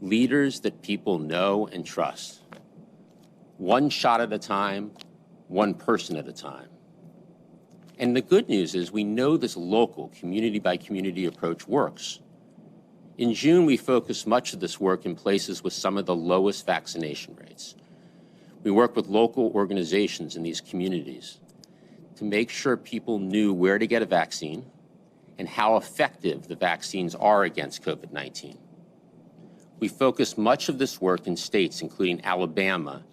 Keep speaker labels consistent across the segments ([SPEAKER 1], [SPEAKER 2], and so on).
[SPEAKER 1] leaders that people know and trust. One shot at a time, one person at a time. And the good news is we know this local, community-by-community approach works. In June, we focused much of this work in places with some of the lowest vaccination rates. We worked with local organizations in these communities to make sure people knew where to get a vaccine and how effective the vaccines are against COVID-19. We focused much of this work in states including Alabama,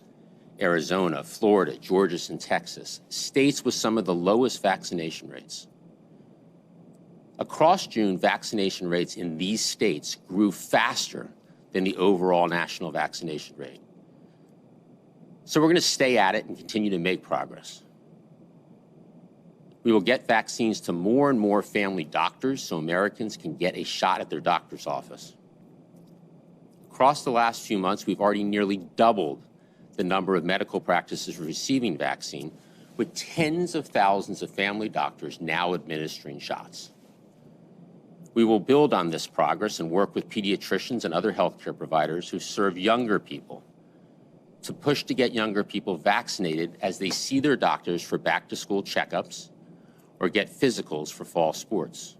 [SPEAKER 1] Arizona, Florida, Georgia, and Texas, states with some of the lowest vaccination rates. Across June, vaccination rates in these states grew faster than the overall national vaccination rate. So we're going to stay at it and continue to make progress. We will get vaccines to more and more family doctors so Americans can get a shot at their doctor's office. Across the last few months, we've already nearly doubled the number of medical practices receiving vaccine, with tens of thousands of family doctors now administering shots. We will build on this progress and work with pediatricians and other healthcare providers who serve younger people to push to get younger people vaccinated as they see their doctors for back-to-school checkups or get physicals for fall sports.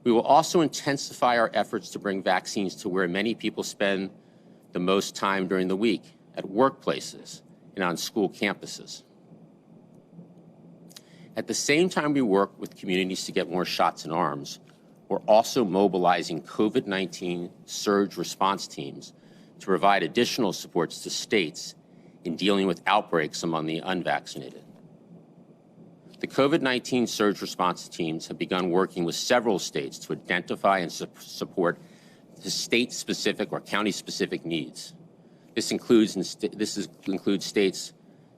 [SPEAKER 1] We will also intensify our efforts to bring vaccines to where many people spend the most time during the week, at workplaces and on school campuses. At the same time we work with communities to get more shots in arms, we're also mobilizing COVID-19 surge response teams to provide additional supports to states in dealing with outbreaks among the unvaccinated. The COVID-19 surge response teams have begun working with several states to identify and support the state-specific or county-specific needs. This includes states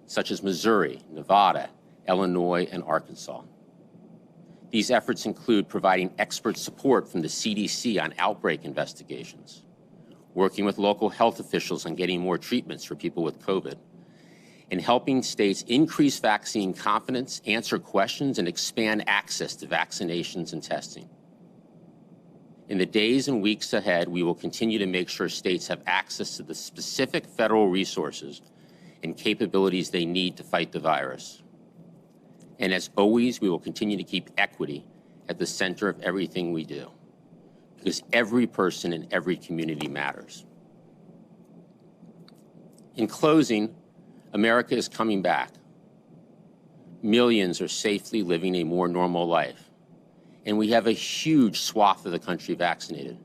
[SPEAKER 1] such as Missouri, Nevada, Illinois, and Arkansas. These efforts include providing expert support from the CDC on outbreak investigations, working with local health officials on getting more treatments for people with COVID, and helping states increase vaccine confidence, answer questions, and expand access to vaccinations and testing. In the days and weeks ahead, we will continue to make sure states have access to the specific federal resources and capabilities they need to fight the virus. And as always, we will continue to keep equity at the center of everything we do, because every person in every community matters. In closing, America is coming back. Millions are safely living a more normal life. And we have a huge swath of the country vaccinated.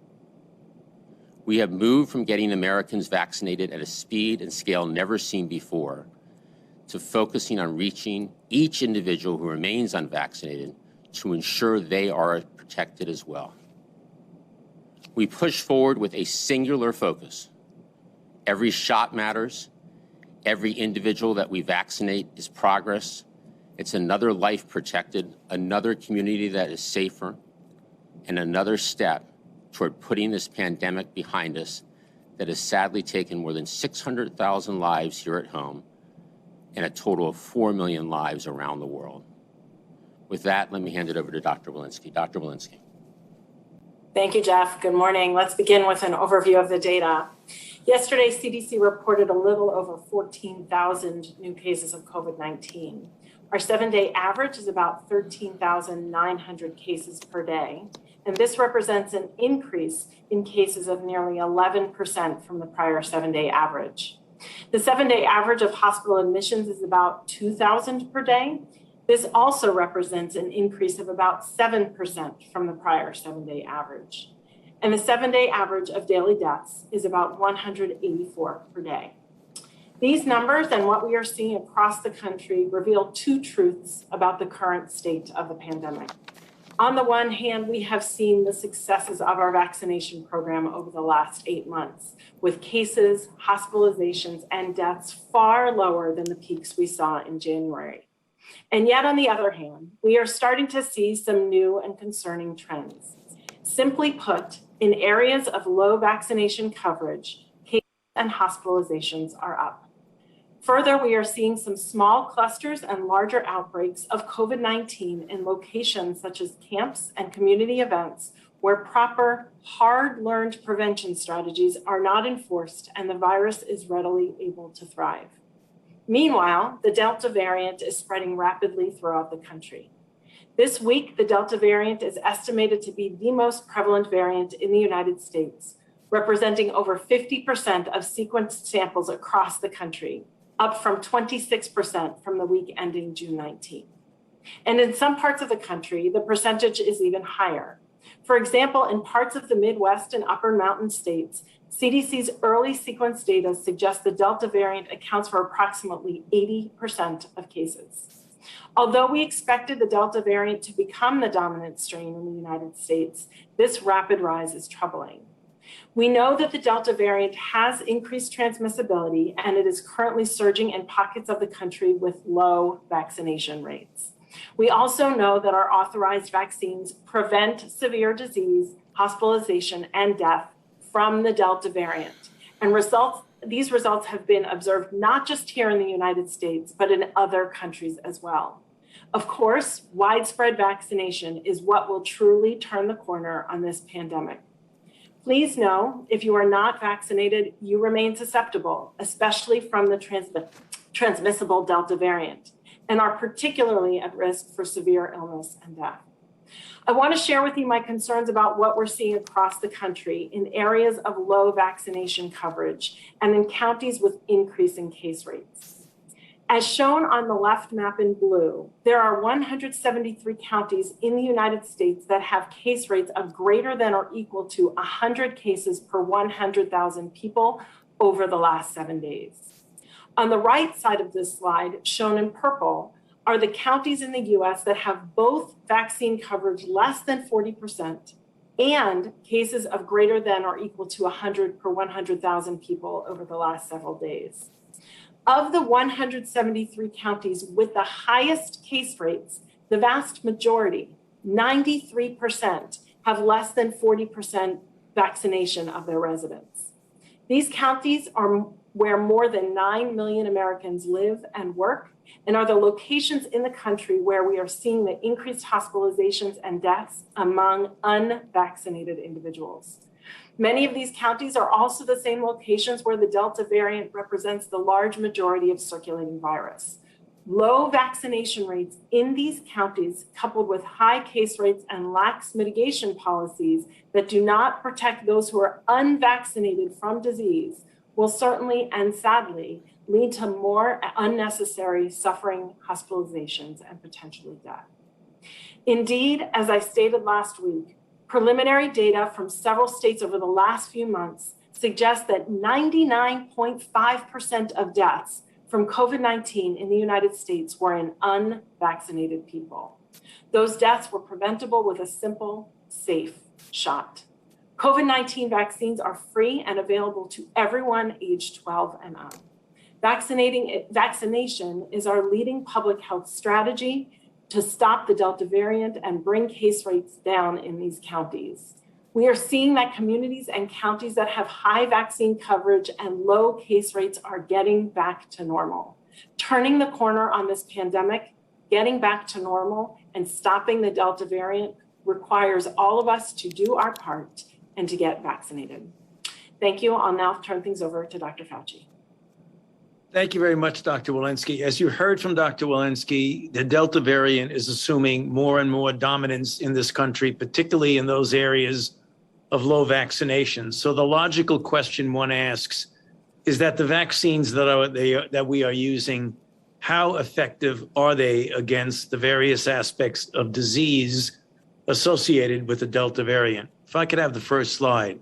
[SPEAKER 1] We have moved from getting Americans vaccinated at a speed and scale never seen before to focusing on reaching each individual who remains unvaccinated to ensure they are protected as well. We push forward with a singular focus. Every shot matters. Every individual that we vaccinate is progress. It's another life protected, another community that is safer, and another step toward putting this pandemic behind us that has sadly taken more than 600,000 lives here at home and a total of 4 million lives around the world. With that, let me hand it over to Dr. Walensky. Dr. Walensky.
[SPEAKER 2] Thank you, Jeff. Good morning. Let's begin with an overview of the data. Yesterday, CDC reported a little over 14,000 new cases of COVID-19. Our 7-day average is about 13,900 cases per day, and this represents an increase in cases of nearly 11% from the prior 7-day average. The 7-day average of hospital admissions is about 2,000 per day. This also represents an increase of about 7% from the prior 7-day average. And the 7-day average of daily deaths is about 184 per day. These numbers and what we are seeing across the country reveal two truths about the current state of the pandemic. On the one hand, we have seen the successes of our vaccination program over the last 8 months, with cases, hospitalizations, and deaths far lower than the peaks we saw in January. And yet, on the other hand, we are starting to see some new and concerning trends. Simply put, in areas of low vaccination coverage, cases and hospitalizations are up. Further, we are seeing some small clusters and larger outbreaks of COVID-19 in locations such as camps and community events where proper, hard-learned prevention strategies are not enforced and the virus is readily able to thrive. Meanwhile, the Delta variant is spreading rapidly throughout the country. This week, the Delta variant is estimated to be the most prevalent variant in the United States, representing over 50% of sequenced samples across the country, up from 26% from the week ending June 19. And in some parts of the country, the percentage is even higher. For example, in parts of the Midwest and Upper Mountain states, CDC's early sequence data suggests the Delta variant accounts for approximately 80% of cases. Although we expected the Delta variant to become the dominant strain in the United States, this rapid rise is troubling. We know that the Delta variant has increased transmissibility, and it is currently surging in pockets of the country with low vaccination rates. We also know that our authorized vaccines prevent severe disease, hospitalization, and death from the Delta variant. And these results have been observed not just here in the United States, but in other countries as well. Of course, widespread vaccination is what will truly turn the corner on this pandemic. Please know, if you are not vaccinated, you remain susceptible, especially from the transmissible Delta variant, and are particularly at risk for severe illness and death. I want to share with you my concerns about what we're seeing across the country in areas of low vaccination coverage and in counties with increasing case rates. As shown on the left map in blue, there are 173 counties in the United States that have case rates of greater than or equal to 100 cases per 100,000 people over the last 7 days. On the right side of this slide, shown in purple, are the counties in the US that have both vaccine coverage less than 40% and cases of greater than or equal to 100 per 100,000 people over the last several days. Of the 173 counties with the highest case rates, the vast majority, 93%, have less than 40% vaccination of their residents. These counties are where more than 9 million Americans live and work, and are the locations in the country where we are seeing the increased hospitalizations and deaths among unvaccinated individuals. Many of these counties are also the same locations where the Delta variant represents the large majority of circulating virus. Low vaccination rates in these counties, coupled with high case rates and lax mitigation policies that do not protect those who are unvaccinated from disease, will certainly and sadly lead to more unnecessary suffering, hospitalizations, and potentially death. Indeed, as I stated last week, preliminary data from several states over the last few months suggest that 99.5% of deaths from COVID-19 in the United States were in unvaccinated people. Those deaths were preventable with a simple, safe shot. COVID-19 vaccines are free and available to everyone aged 12 and up. Vaccination is our leading public health strategy to stop the Delta variant and bring case rates down in these counties. We are seeing that communities and counties that have high vaccine coverage and low case rates are getting back to normal. Turning the corner on this pandemic, getting back to normal, and stopping the Delta variant requires all of us to do our part and to get vaccinated. Thank you. I'll now turn things over to Dr. Fauci.
[SPEAKER 3] Thank you very much, Dr. Walensky. As you heard from Dr. Walensky, the Delta variant is assuming more and more dominance in this country, particularly in those areas of low vaccination. So the logical question one asks is that the vaccines that we are using, how effective are they against the various aspects of disease associated with the Delta variant? If I could have the first slide.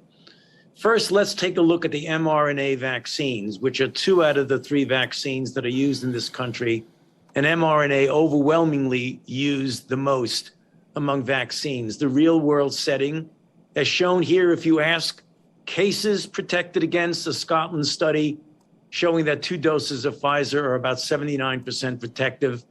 [SPEAKER 3] First, let's take a look at the mRNA vaccines, which are 2 out of the 3 vaccines that are used in this country, and mRNA overwhelmingly used the most among vaccines. The real-world setting, as shown here, if you ask cases protected against, a Scotland study showing that 2 doses of Pfizer are about 79% protective.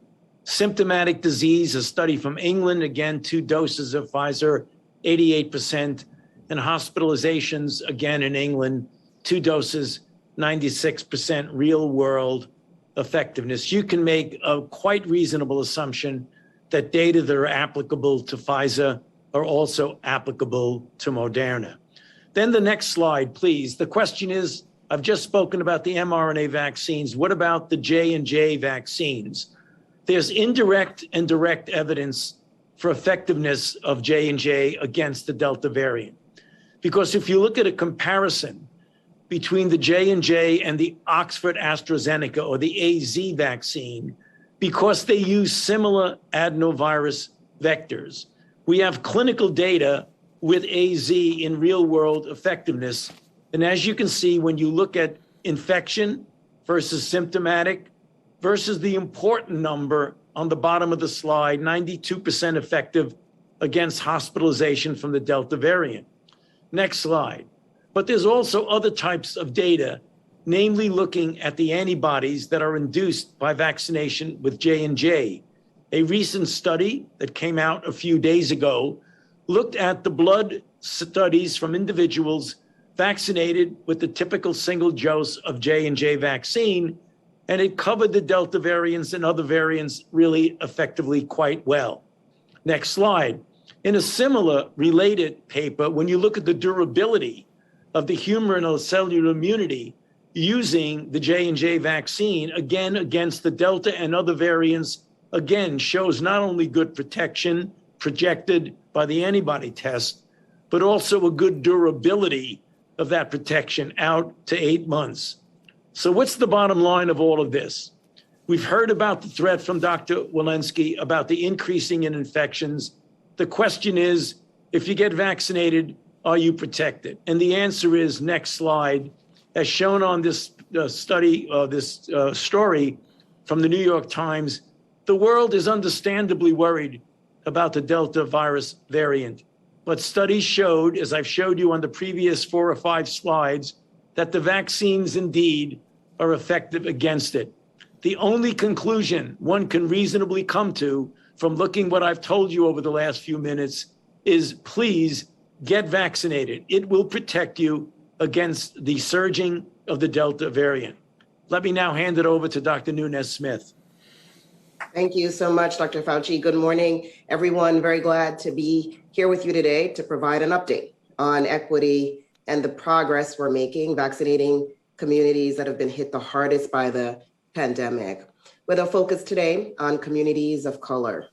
[SPEAKER 3] Symptomatic disease, a study from England, again, 2 doses of Pfizer, 88%. And hospitalizations, again in England, 2 doses, 96% real world effectiveness. You can make a quite reasonable assumption that data that are applicable to Pfizer are also applicable to Moderna. Then the next slide, please. The question is, I've just spoken about the mRNA vaccines. What about the J&J vaccines? There's indirect and direct evidence for effectiveness of J&J against the Delta variant. Because if you look at a comparison between the J&J and the Oxford AstraZeneca or the AZ vaccine, because they use similar adenovirus vectors, we have clinical data with AZ in real world effectiveness. And as you can see, when you look at infection versus symptomatic versus the important number on the bottom of the slide, 92% effective against hospitalization from the Delta variant. Next slide. But there's also other types of data, namely looking at the antibodies that are induced by vaccination with J&J. A recent study that came out a few days ago looked at the blood studies from individuals vaccinated with the typical single dose of J&J vaccine, and it covered the Delta variants and other variants really effectively quite well. Next slide. In a similar related paper, when you look at the durability of the humoral cellular immunity using the J&J vaccine, again, against the Delta and other variants, again, shows not only good protection projected by the antibody test, but also a good durability of that protection out to 8 months. So what's the bottom line of all of this? We've heard about the threat from Dr. Walensky about the increasing in infections. The question is, if you get vaccinated, are you protected? And the answer is, next slide, as shown on this story from the New York Times, the world is understandably worried about the Delta virus variant. But studies showed, as I've showed you on the previous 4 or 5 slides, that the vaccines indeed are effective against it. The only conclusion one can reasonably come to from looking what I've told you over the last few minutes is, please get vaccinated. It will protect you against the surging of the Delta variant. Let me now hand it over to Dr. Nunes-Smith.
[SPEAKER 4] Thank you so much, Dr. Fauci. Good morning, everyone. Very glad to be here with you today to provide an update on equity and the progress we're making vaccinating communities that have been hit the hardest by the pandemic, with a focus today on communities of color.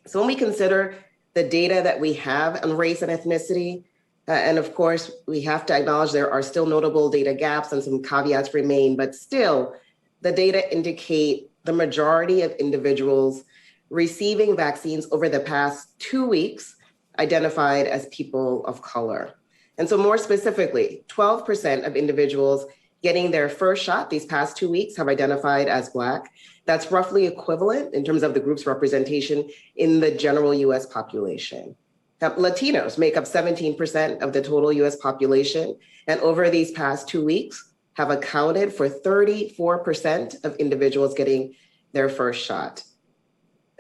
[SPEAKER 4] So when we consider the data that we have on race and ethnicity, and of course, we have to acknowledge there are still notable data gaps and some caveats remain, but still the data indicate the majority of individuals receiving vaccines over the past 2 weeks identified as people of color. And so more specifically, 12% of individuals getting their first shot these past 2 weeks have identified as Black. That's roughly equivalent in terms of the group's representation in the general US population. Now, Latinos make up 17% of the total US population, and over these past 2 weeks have accounted for 34% of individuals getting their first shot.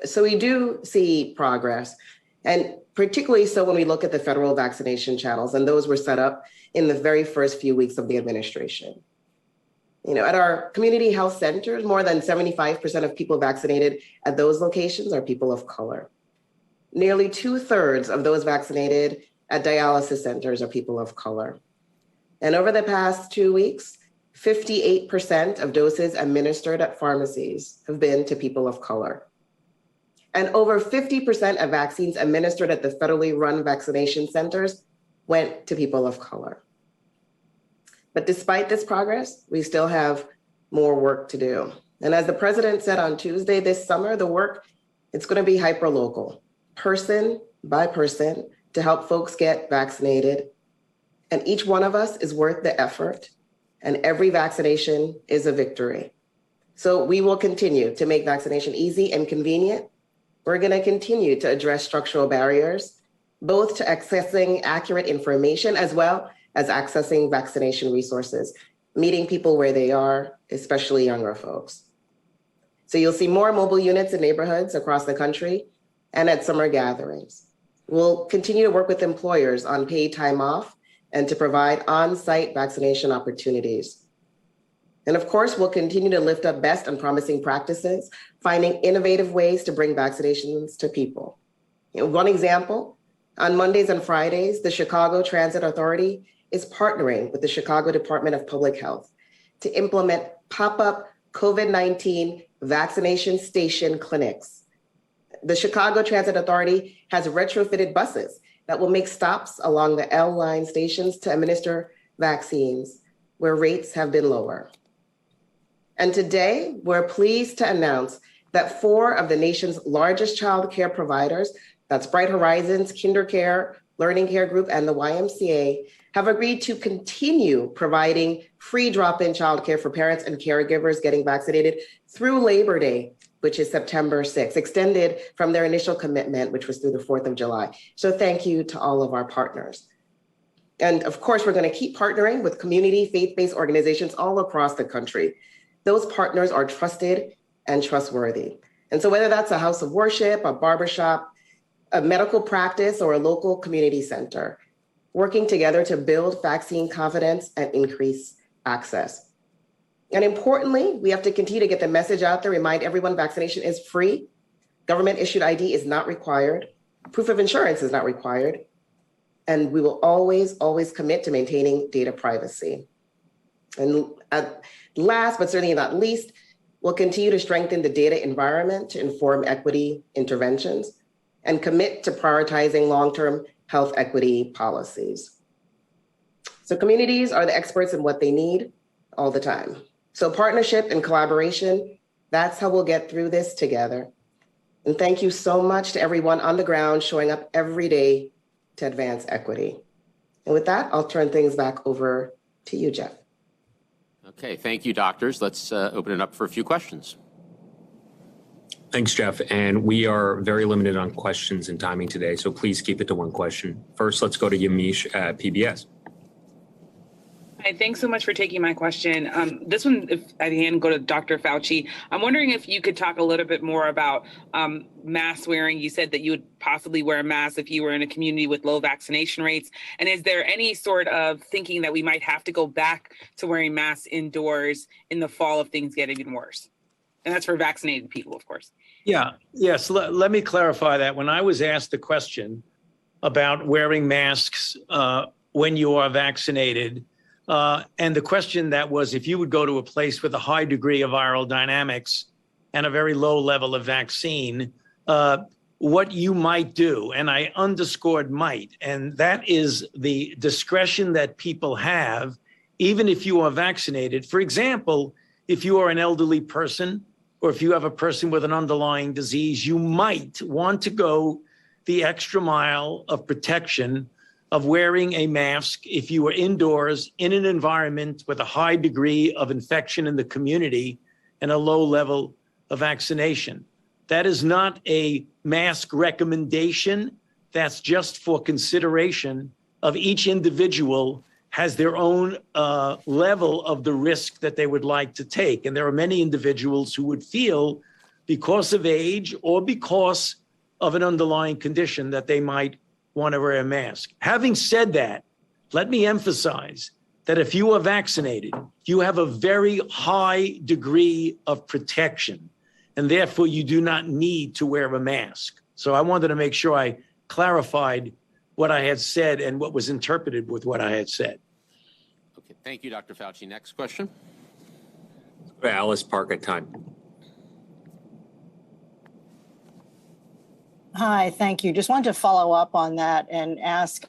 [SPEAKER 4] So we do see progress, and particularly so when we look at the federal vaccination channels, and those were set up in the very first few weeks of the administration. You know, at our community health centers, more than 75% of people vaccinated at those locations are people of color. Nearly 2/3 of those vaccinated at dialysis centers are people of color. And over the past 2 weeks, 58% of doses administered at pharmacies have been to people of color. And over 50% of vaccines administered at the federally run vaccination centers went to people of color. But despite this progress, we still have more work to do. And as the president said on Tuesday this summer, the work, it's going to be hyperlocal, person by person, to help folks get vaccinated. And each one of us is worth the effort, and every vaccination is a victory. So we will continue to make vaccination easy and convenient. We're going to continue to address structural barriers, both to accessing accurate information as well as accessing vaccination resources, meeting people where they are, especially younger folks. So you'll see more mobile units in neighborhoods across the country and at summer gatherings. We'll continue to work with employers on paid time off and to provide on-site vaccination opportunities. And of course, we'll continue to lift up best and promising practices, finding innovative ways to bring vaccinations to people. You know, one example On Mondays and Fridays, the Chicago Transit Authority is partnering with the Chicago Department of Public Health to implement pop-up COVID-19 vaccination station clinics. The Chicago Transit Authority has retrofitted buses that will make stops along the L line stations to administer vaccines where rates have been lower. And today, we're pleased to announce that 4 of the nation's largest child care providers, that's Bright Horizons, KinderCare, Learning Care Group, and the YMCA, have agreed to continue providing free drop-in childcare for parents and caregivers getting vaccinated through Labor Day, which is September 6th, extended from their initial commitment, which was through the 4th of July. So thank you to all of our partners. And of course, we're going to keep partnering with community faith-based organizations all across the country. Those partners are trusted and trustworthy. And so whether that's a house of worship, a barbershop, a medical practice, or a local community center, working together to build vaccine confidence and increase access. And importantly, we have to continue to get the message out there, remind everyone vaccination is free, government issued ID is not required, proof of insurance is not required, and we will always, always commit to maintaining data privacy. And last, but certainly not least, we'll continue to strengthen the data environment to inform equity interventions and commit to prioritizing long-term health equity policies. So communities are the experts in what they need all the time. So partnership and collaboration, that's how we'll get through this together. And thank you so much to everyone on the ground showing up every day to advance equity. And with that, I'll turn things back over to you, Jeff.
[SPEAKER 1] Okay, thank you, doctors. Let's open it up for a few questions.
[SPEAKER 5] Thanks, Jeff. And we are very limited on questions and timing today, so please keep it to one question. First, let's go to Yamiche at PBS.
[SPEAKER 6] Hi, thanks so much for taking my question. This one, if I can go to Dr. Fauci, I'm wondering if you could talk a little bit more about mask wearing. You said that you would possibly wear a mask if you were in a community with low vaccination rates. And is there any sort of thinking that we might have to go back to wearing masks indoors in the fall if things get even worse? And that's for vaccinated people, of course.
[SPEAKER 3] Yes. Let me clarify that. When I was asked the question about wearing masks when you are vaccinated, and the question that was, if you would go to a place with a high degree of viral dynamics and a very low level of vaccine, what you might do, and I underscored might, and that is the discretion that people have, even if you are vaccinated. For example, if you are an elderly person, or if you have a person with an underlying disease, you might want to go the extra mile of protection of wearing a mask if you are indoors in an environment with a high degree of infection in the community and a low level of vaccination. That is not a mask recommendation. That's just for consideration of each individual has their own level of the risk that they would like to take. And there are many individuals who would feel, because of age or because of an underlying condition, that they might want to wear a mask. Having said that, let me emphasize that if you are vaccinated, you have a very high degree of protection, and therefore you do not need to wear a mask. So I wanted to make sure I clarified what I had said and what was interpreted with what I had said.
[SPEAKER 1] Okay, thank you, Dr. Fauci. Next question.
[SPEAKER 5] Alice Park at Time.
[SPEAKER 7] Hi, thank you. Just wanted to follow up on that and ask,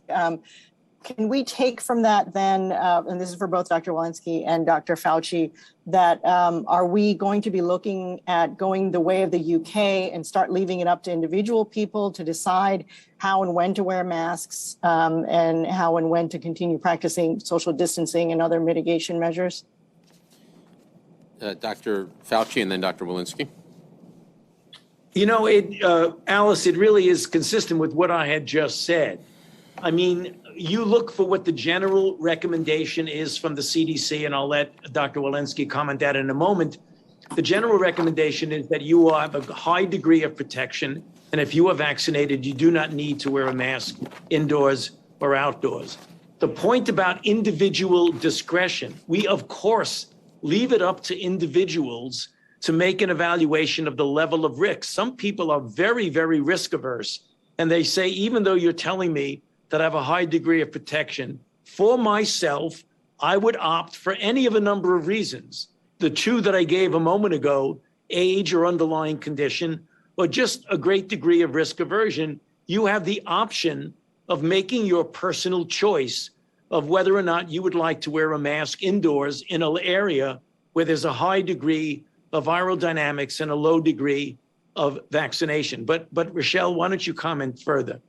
[SPEAKER 7] can we take from that then, and this is for both Dr. Walensky and Dr. Fauci, that are we going to be looking at going the way of the UK and start leaving it up to individual people to decide how and when to wear masks and how and when to continue practicing social distancing and other mitigation measures?
[SPEAKER 1] Dr. Fauci and then Dr. Walensky.
[SPEAKER 3] You know, Alice, it really is consistent with what I had just said. I mean, you look for what the general recommendation is from the CDC, and I'll let Dr. Walensky comment that in a moment. The general recommendation is that you have a high degree of protection, and if you are vaccinated, you do not need to wear a mask indoors or outdoors. The point about individual discretion, we of course leave it up to individuals to make an evaluation of the level of risk. Some people are very, very risk averse, and they say, even though you're telling me that I have a high degree of protection, for myself, I would opt for any of a number of reasons. The two that I gave a moment ago, age or underlying condition, or just a great degree of risk aversion, you have the option of making your personal choice of whether or not you would like to wear a mask indoors in an area where there's a high degree of viral dynamics and a low degree of vaccination. But Rochelle, why don't you comment further?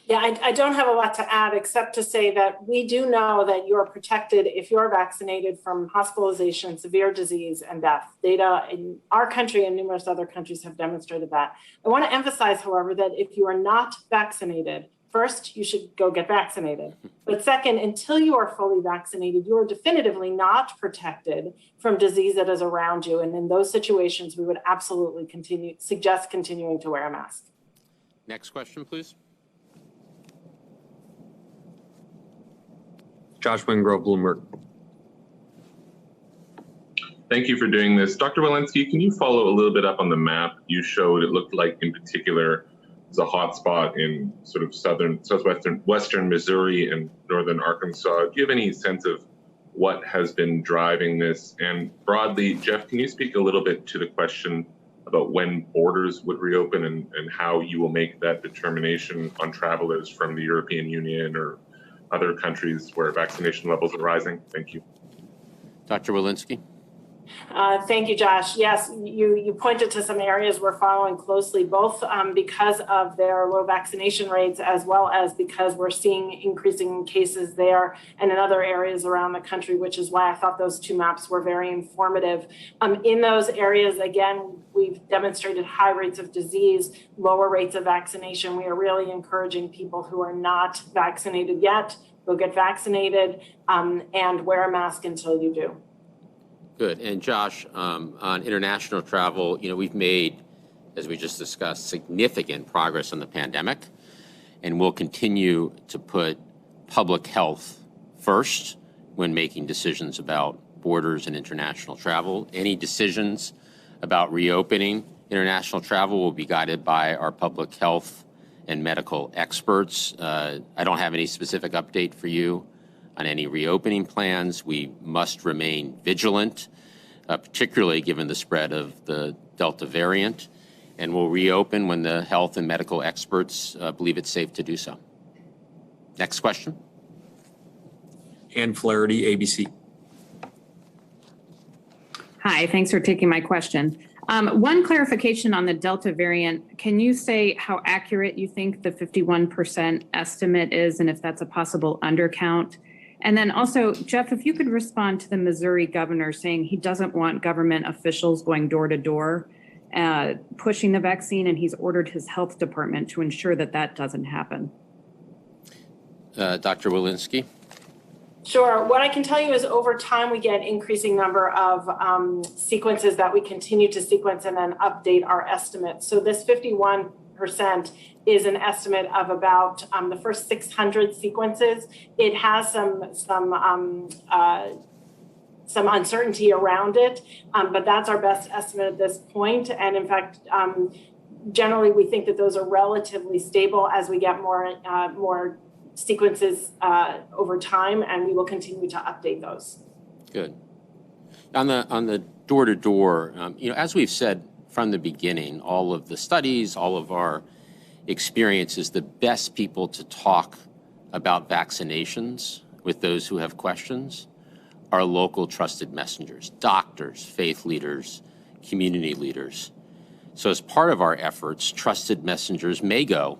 [SPEAKER 2] Yeah, I don't have a lot to add except to say that we do know that you're protected if you're vaccinated from hospitalization, severe disease, and death. Data in our country and numerous other countries have demonstrated that. I want to emphasize, however, that if you are not vaccinated, first, you should go get vaccinated. But second, until you are fully vaccinated, you are definitively not protected from disease that is around you. And in those situations, we would absolutely suggest continuing to wear a mask.
[SPEAKER 1] Next question, please.
[SPEAKER 5] Josh Wingrove, Bloomberg.
[SPEAKER 8] Thank you for doing this. Dr. Walensky, can you follow a little bit up on the map you showed? It looked like, in particular, there's a hot spot in sort of western Missouri and northern Arkansas. Do you have any sense of what has been driving this? And broadly, Jeff, can you speak a little bit to the question about when borders would reopen and how you will make that determination on travelers from the European Union or other countries where vaccination levels are rising? Thank you.
[SPEAKER 1] Dr. Walensky.
[SPEAKER 2] Thank you, Josh. Yes, you pointed to some areas we're following closely, both because of their low vaccination rates, as well as because we're seeing increasing cases there and in other areas around the country, which is why I thought those two maps were very informative. In those areas, again, we've demonstrated high rates of disease, lower rates of vaccination. We are really encouraging people who are not vaccinated yet, go get vaccinated and wear a mask until you do.
[SPEAKER 1] Good. And Josh, on international travel, we've made, as we just discussed, significant progress on the pandemic, and we'll continue to put public health first when making decisions about borders and international travel. Any decisions about reopening international travel will be guided by our public health and medical experts. I don't have any specific update for you on any reopening plans. We must remain vigilant, particularly given the spread of the Delta variant, and we'll reopen when the health and medical experts believe it's safe to do so. Next question.
[SPEAKER 5] Ann Flaherty, ABC.
[SPEAKER 9] Hi, thanks for taking my question. One clarification on the Delta variant. Can you say how accurate you think the 51% estimate is and if that's a possible undercount? And then also, Jeff, if you could respond to the Missouri governor saying he doesn't want government officials going door to door, pushing the vaccine, and he's ordered his health department to ensure that that doesn't happen.
[SPEAKER 1] Dr. Walensky.
[SPEAKER 2] Sure. What I can tell you is over time, we get increasing number of sequences that we continue to sequence and then update our estimates. So this 51% is an estimate of about the first 600 sequences. It has some uncertainty around it, but that's our best estimate at this point. And in fact, generally, we think that those are relatively stable as we get more sequences over time, and we will continue to update those.
[SPEAKER 1] Good. On the door-to-door, as we've said from the beginning, all of the studies, all of our experiences, the best people to talk about vaccinations with those who have questions are local trusted messengers, doctors, faith leaders, community leaders. So as part of our efforts, trusted messengers may go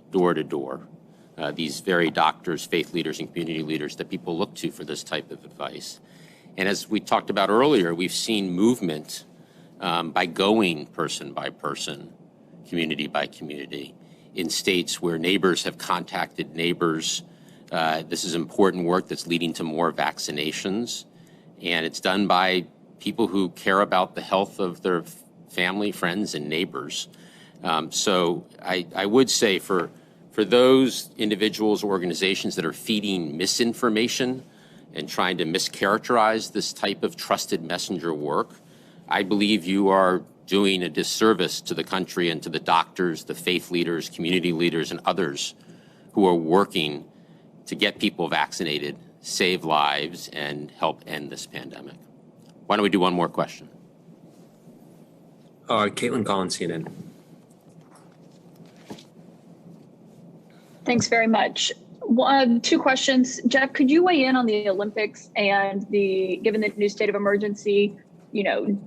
[SPEAKER 1] door to door. These very doctors, faith leaders, and community leaders that people look to for this type of advice. And as we talked about earlier, we've seen movement by going person by person, community by community, in states where neighbors have contacted neighbors. This is important work that's leading to more vaccinations, and it's done by people who care about the health of their family, friends, and neighbors. So I would say for those individuals or organizations that are feeding misinformation and trying to mischaracterize this type of trusted messenger work, I believe you are doing a disservice to the country and to the doctors, the faith leaders, community leaders, and others who are working to get people vaccinated, save lives, and help end this pandemic. Why don't we do one more question?
[SPEAKER 5] Caitlin Collins, CNN.
[SPEAKER 10] Thanks very much. Two questions. Jeff, could you weigh in on the Olympics and given the new state of emergency,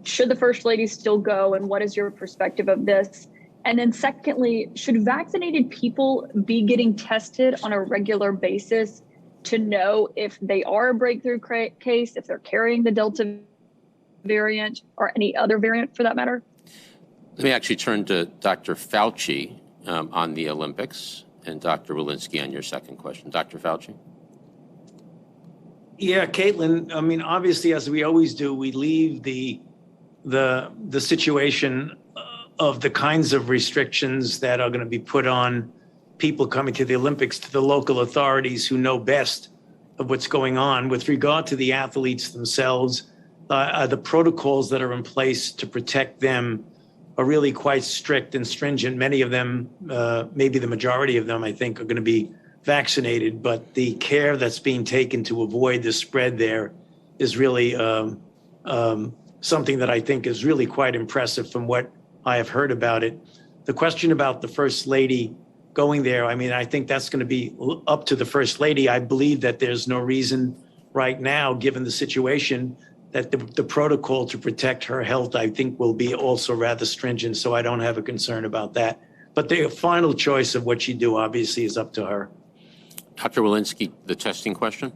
[SPEAKER 10] should the First Lady still go, and what is your perspective of this? And then secondly, should vaccinated people be getting tested on a regular basis to know if they are a breakthrough case, if they're carrying the Delta variant or any other variant for that matter?
[SPEAKER 1] Let me actually turn to Dr. Fauci on the Olympics and Dr. Walensky on your second question. Dr. Fauci?
[SPEAKER 3] Yeah, Caitlin, I mean, obviously, as we always do, we leave the situation of the kinds of restrictions that are going to be put on people coming to the Olympics to the local authorities who know best of what's going on. With regard to the athletes themselves, the protocols that are in place to protect them are really quite strict and stringent. Many of them, maybe the majority of them, I think, are going to be vaccinated, but the care that's being taken to avoid the spread there is really something that I think is really quite impressive from what I have heard about it. The question about the First Lady going there, I mean, I think that's going to be up to the First Lady. I believe that there's no reason right now, given the situation, that the protocol to protect her health, I think, will be also rather stringent. So I don't have a concern about that. But the final choice of what you do, obviously, is up to her.
[SPEAKER 1] Dr. Walensky, the testing question?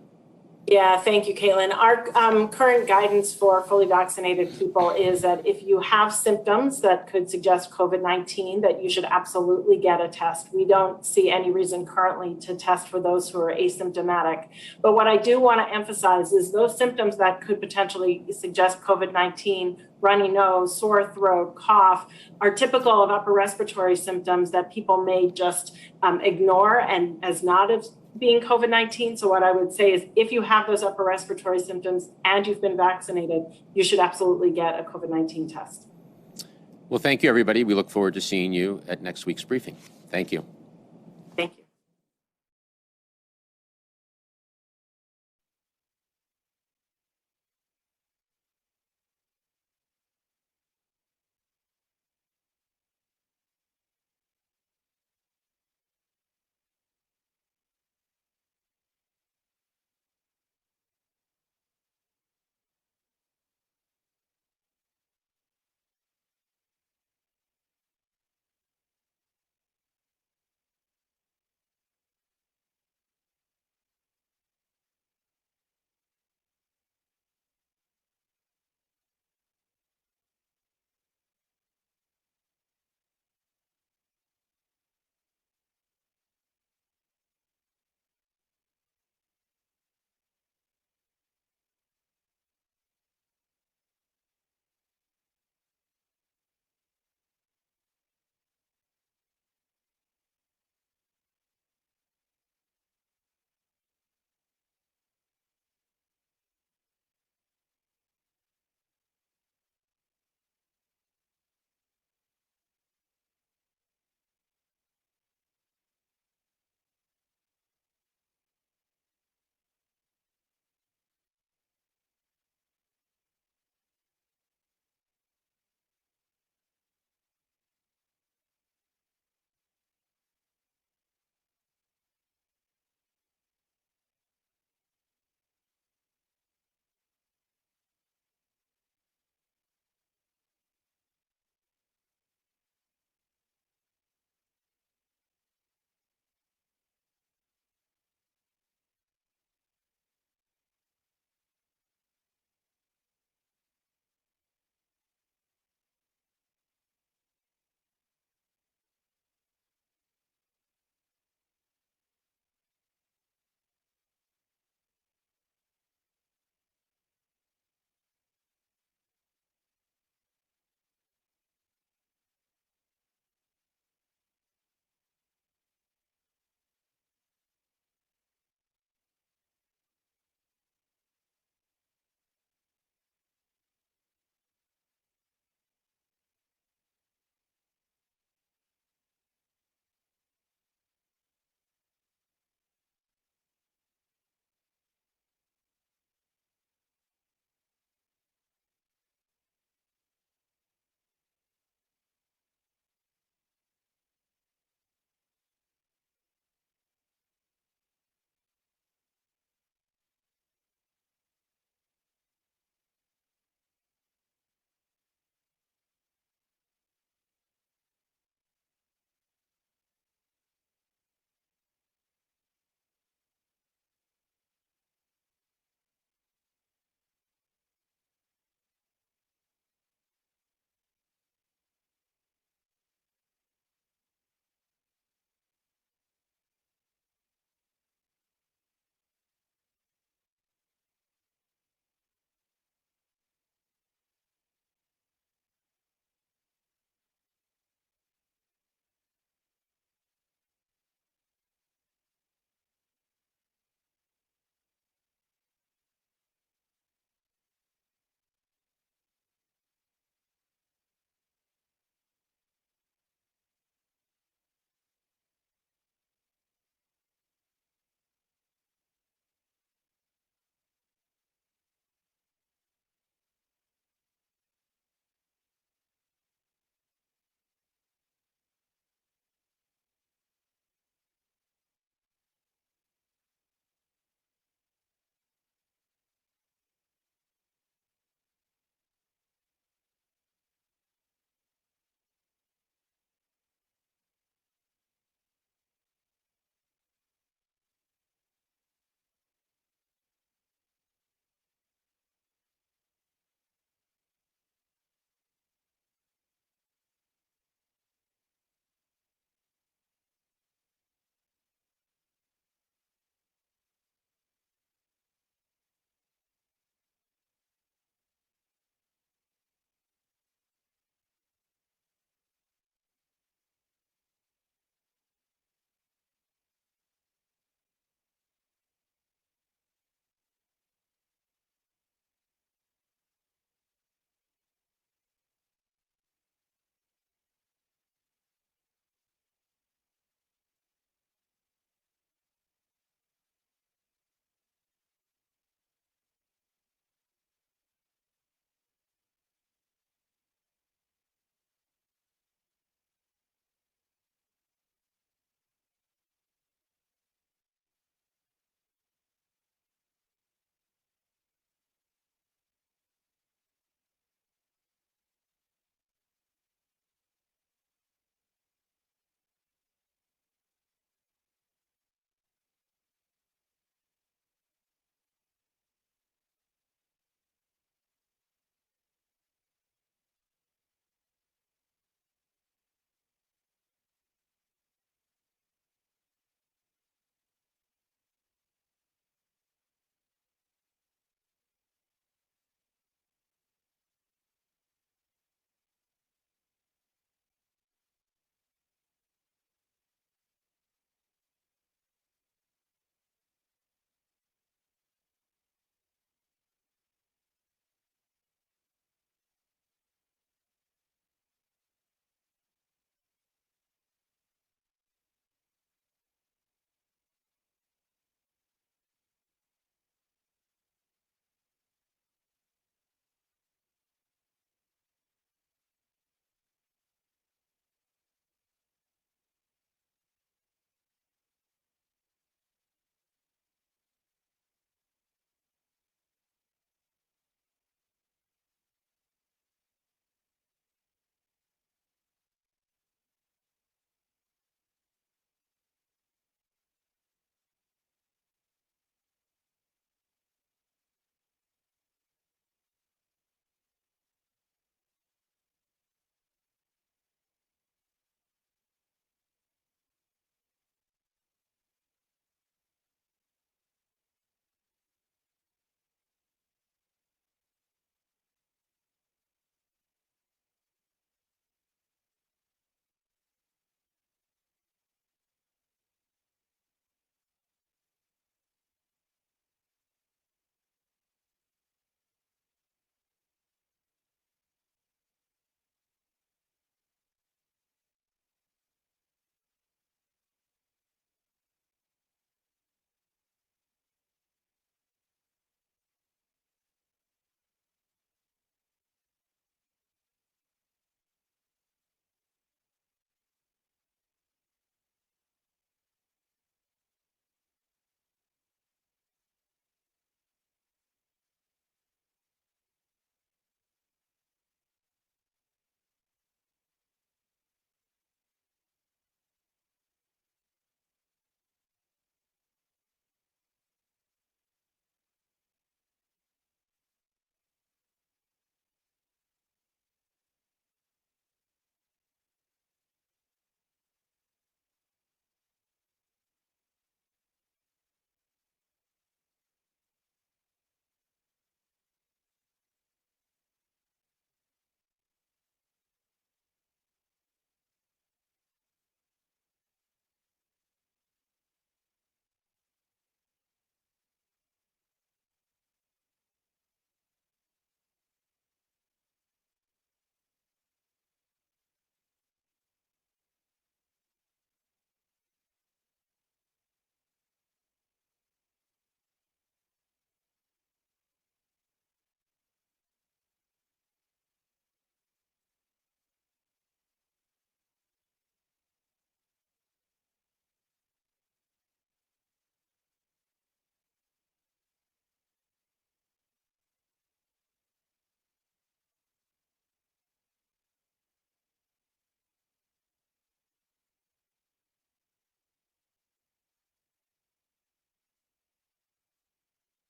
[SPEAKER 2] Yeah, thank you, Caitlin. Our current guidance for fully vaccinated people is that if you have symptoms that could suggest COVID-19, that you should absolutely get a test. We don't see any reason currently to test for those who are asymptomatic. But what I do want to emphasize is those symptoms that could potentially suggest COVID-19, runny nose, sore throat, cough, are typical of upper respiratory symptoms that people may just ignore and as not as being COVID-19. So what I would say is if you have those upper respiratory symptoms and you've been vaccinated, you should absolutely get a COVID-19 test.
[SPEAKER 1] Well, thank you, everybody. We look forward to seeing you at next week's briefing. Thank you.